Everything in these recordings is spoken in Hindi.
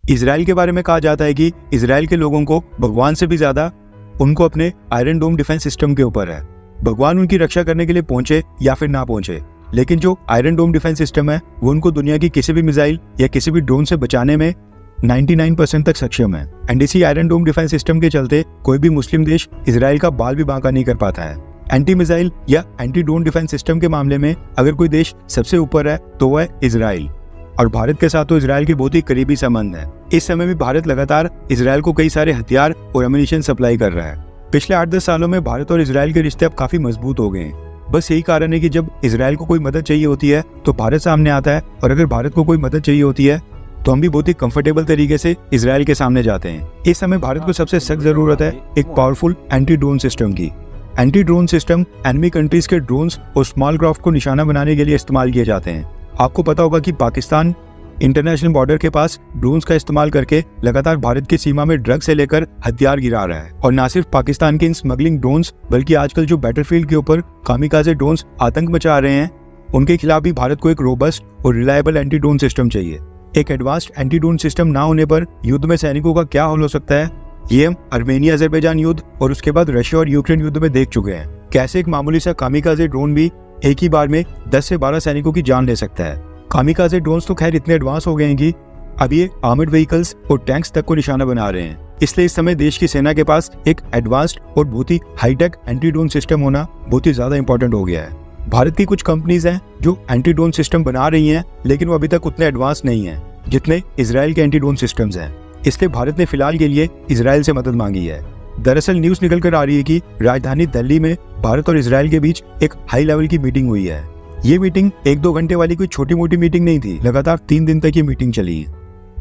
इसराइल के बारे में कहा जाता है कि इसराइल के लोगों को भगवान से भी ज्यादा उनको अपने आयरन डोम डिफेंस सिस्टम के ऊपर है। भगवान उनकी रक्षा करने के लिए पहुंचे या फिर ना पहुंचे, लेकिन जो आयरन डोम डिफेंस सिस्टम है वो उनको दुनिया की किसी भी मिसाइल या किसी भी ड्रोन से बचाने में 99% तक सक्षम है। एंड इसी आयरन डोम डिफेंस सिस्टम के चलते कोई भी मुस्लिम देश इसराइल का बाल भी बांका नहीं कर पाता है। एंटी मिसाइल या एंटी ड्रोन डिफेंस सिस्टम के मामले में अगर कोई देश सबसे ऊपर है तो वह है इसराइल, और भारत के साथ तो इसराइल के बहुत ही करीबी संबंध है। इस समय भी भारत लगातार इसराइल को कई सारे हथियार और एम्युनिशन सप्लाई कर रहा है। पिछले 8-10 सालों में भारत और इसराइल के रिश्ते अब काफी मजबूत हो गए हैं। बस यही कारण है कि जब इसराइल को कोई मदद चाहिए होती है तो भारत सामने आता है, और अगर भारत को कोई मदद चाहिए होती है तो हम भी बहुत ही कंफर्टेबल तरीके से इसराइल के सामने जाते हैं। इस समय भारत को सबसे सख्त जरूरत है एक पावरफुल एंटी ड्रोन सिस्टम की। Anti drone system enemy countries के ड्रोन्स और स्मॉल क्राफ्ट को निशाना बनाने के लिए इस्तेमाल किए जाते हैं। आपको पता होगा कि पाकिस्तान इंटरनेशनल बॉर्डर के पास ड्रोन्स का इस्तेमाल करके लगातार भारत की सीमा में ड्रग से लेकर हथियार गिरा रहा है। और न सिर्फ पाकिस्तान के इन स्मगलिंग ड्रोन्स, बल्कि आजकल जो बैटलफील्ड के ऊपर कामिकाज़े ड्रोन्स आतंक मचा रहे हैं, उनके खिलाफ भी भारत को एक रोबस्ट और रिलायबल एंटी ड्रोन सिस्टम चाहिए। एक एडवांस्ड एंटी ड्रोन सिस्टम ना होने पर युद्ध में सैनिकों का क्या हाल हो सकता है, ये हम आर्मेनिया अजरबैजान युद्ध और उसके बाद रशिया और यूक्रेन युद्ध में देख चुके हैं। कैसे एक मामूली सा कामिकाज़े ड्रोन भी एक ही बार में 10 से 12 सैनिकों की जान ले सकता है। कामिकाज़े ड्रोन्स तो खैर इतने एडवांस हो गए हैं कि अब ये आर्मर्ड व्हीकल्स और टैंक्स तक को निशाना बना रहे हैं। इसलिए इस समय देश की सेना के पास एक एडवांस्ड और बहुत ही हाईटेक एंटी ड्रोन सिस्टम होना बहुत ही ज्यादा इंपॉर्टेंट हो गया है। भारत की कुछ कंपनीज हैं जो एंटी ड्रोन सिस्टम बना रही हैं, लेकिन वो अभी तक उतने एडवांस नहीं है जितने इसराइल के एंटी ड्रोन सिस्टम्स हैं। इसलिए भारत ने फिलहाल के लिए इसराइल से मदद मांगी है। दरअसल न्यूज निकल कर आ रही है कि राजधानी दिल्ली में भारत और इसराइल के बीच एक हाई लेवल की मीटिंग हुई है। ये मीटिंग 1-2 घंटे वाली कोई छोटी मोटी मीटिंग नहीं थी, लगातार 3 दिन तक ये मीटिंग चली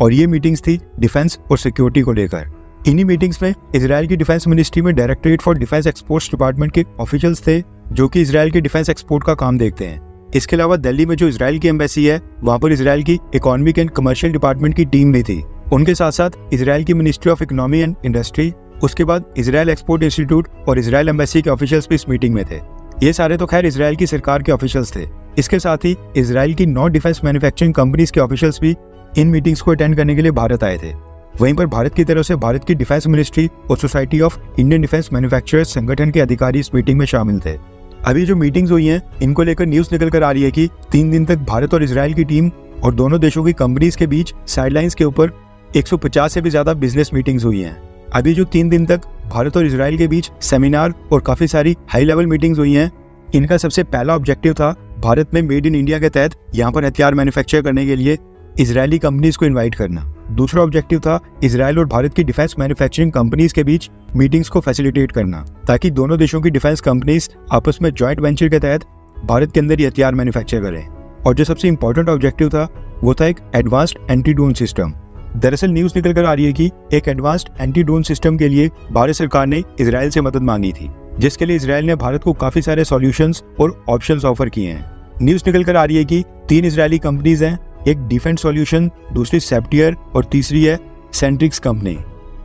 और ये मीटिंग्स थी डिफेंस और सिक्योरिटी को लेकर। इन्हीं मीटिंग्स में इसराइल की डिफेंस मिनिस्ट्री में directorate for defence exports department के ऑफिशियल्स थे जो कि इसराइल के डिफेंस एक्सपोर्ट का काम देखते हैं। इसके अलावा दिल्ली में जो इसराइल की एम्बेसी है वहाँ पर इसराइल की इकोनॉमिक एंड कमर्शियल डिपार्टमेंट की टीम भी थी। उनके साथ साथ इसराइल की ministry of economy and industry, उसके बाद इसराइल एक्सपोर्ट इंस्टीट्यूट और इसराइल एम्बेसी के ऑफिशियल्स भी इस मीटिंग में थे। ये सारे तो खैर इसराइल की सरकार के ऑफिशियल्स थे। इसके साथ ही इसराइल की 9 डिफेंस मैन्युफैक्चरिंग कंपनीज के ऑफिशियल्स भी इन मीटिंग्स को अटेंड करने के लिए भारत आए थे। वहीं पर भारत की तरफ से भारत की डिफेंस मिनिस्ट्री और society of Indian defence manufacturers संगठन के अधिकारी इस मीटिंग में शामिल थे। अभी जो मीटिंग्स हुई हैं इनको लेकर न्यूज निकल कर आ रही है कि 3 दिन तक भारत और इसराइल की टीम और दोनों देशों की कंपनीज के बीच साइडलाइंस के ऊपर 150 से भी ज्यादा बिजनेस मीटिंग्स हुई हैं। अभी जो 3 दिन तक भारत और इसराइल के बीच सेमिनार और काफी सारी हाई लेवल मीटिंग्स हुई हैं, इनका सबसे पहला ऑब्जेक्टिव था भारत में मेड इन इंडिया के तहत यहाँ पर हथियार मैन्युफैक्चर करने के लिए इजरायली कंपनीज को इनवाइट करना। दूसरा ऑब्जेक्टिव था इसराइल और भारत की डिफेंस मैन्युफैक्चरिंग कंपनीज के बीच मीटिंग्स को फैसिलिटेट करना, ताकि दोनों देशों की डिफेंस कंपनीज आपस में जॉइंट वेंचर के तहत भारत के अंदर ही हथियार मैन्युफैक्चर करें। और जो सबसे इंपॉर्टेंट ऑब्जेक्टिव था वो था एक एडवांस्ड एंटी ड्रोन सिस्टम। दरअसल न्यूज निकल कर आ रही है कि एक एडवांस्ड एंटी ड्रोन सिस्टम के लिए भारत सरकार ने इसराइल से मदद मांगी थी, जिसके लिए इसराइल ने भारत को काफी सारे सॉल्यूशंस और ऑप्शंस ऑफर किए हैं। न्यूज निकल कर आ रही है कि 3 इजरायली कंपनीज हैं, एक डिफेंस सॉल्यूशन, दूसरी सेप्टियर और तीसरी है सेंट्रिक्स कंपनी।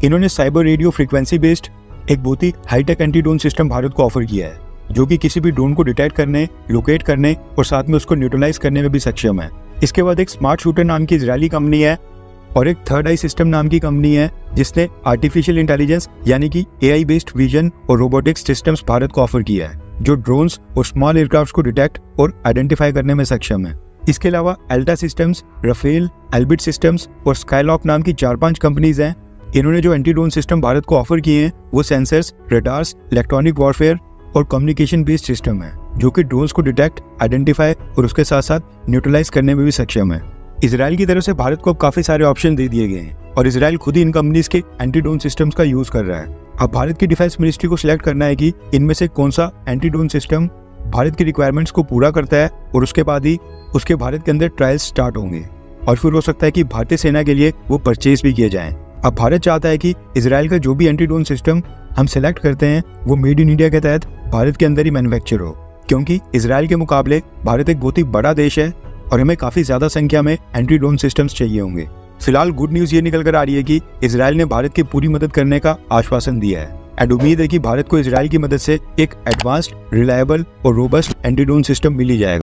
इन्होंने साइबर रेडियो फ्रीक्वेंसी बेस्ड एक बहुत ही high tech anti drone system Bharat को ऑफर किया है, जो कि किसी भी ड्रोन को डिटेक्ट करने, लोकेट करने और साथ में उसको न्यूट्रलाइज करने में भी सक्षम है। इसके बाद एक स्मार्ट शूटर नाम की इजरायली कंपनी है और एक थर्ड आई सिस्टम नाम की कंपनी है जिसने आर्टिफिशियल इंटेलिजेंस यानी कि AI बेस्ड विजन और रोबोटिक्स सिस्टम्स भारत को ऑफर किया है, जो ड्रोन्स और स्मॉल एयरक्राफ्ट को डिटेक्ट और आइडेंटिफाई करने में सक्षम है। इसके अलावा Elta systems, Rafael, Elbit systems और स्काईलॉक नाम की 4-5 कंपनीज हैं। इन्होंने जो एंटी ड्रोन सिस्टम भारत को ऑफर किए हैं वो सेंसर्स, रडार्स, इलेक्ट्रॉनिक वॉरफेयर और कम्युनिकेशन बेस्ड सिस्टम है, जो कि ड्रोन्स को डिटेक्ट, आइडेंटिफाई और उसके साथ साथ न्यूट्रलाइज करने में भी सक्षम है। इसराइल की तरफ से भारत को अब काफी सारे ऑप्शन दे दिए गए हैं और इसराइल खुद ही इन कंपनीज के एंटी ड्रोन सिस्टम्स का यूज कर रहा है। अब भारत की डिफेंस मिनिस्ट्री को सिलेक्ट करना है कि इनमें से कौन सा एंटी ड्रोन सिस्टम भारत की रिक्वायरमेंट्स को पूरा करता है, और उसके बाद ही उसके भारत के अंदर ट्रायल्स स्टार्ट होंगे और फिर हो सकता है कि भारतीय सेना के लिए वो परचेज भी किए जाएं। अब भारत चाहता है कि इसराइल का जो भी एंटी ड्रोन सिस्टम हम सिलेक्ट करते हैं वो मेड इन इंडिया के तहत भारत के अंदर ही मैन्युफैक्चर हो, क्योंकि इसराइल के मुकाबले भारत एक बहुत ही बड़ा देश है और हमें काफी ज्यादा संख्या में एंटी ड्रोन सिस्टम्स चाहिए होंगे। फिलहाल गुड न्यूज ये निकल कर आ रही है कि इसराइल ने भारत की पूरी मदद करने का आश्वासन दिया है एंड उम्मीद है कि भारत को इसराइल की मदद से एक एडवांस्ड, रिलायबल और रोबस्ट एंटी ड्रोन सिस्टम मिल ही जाएगा।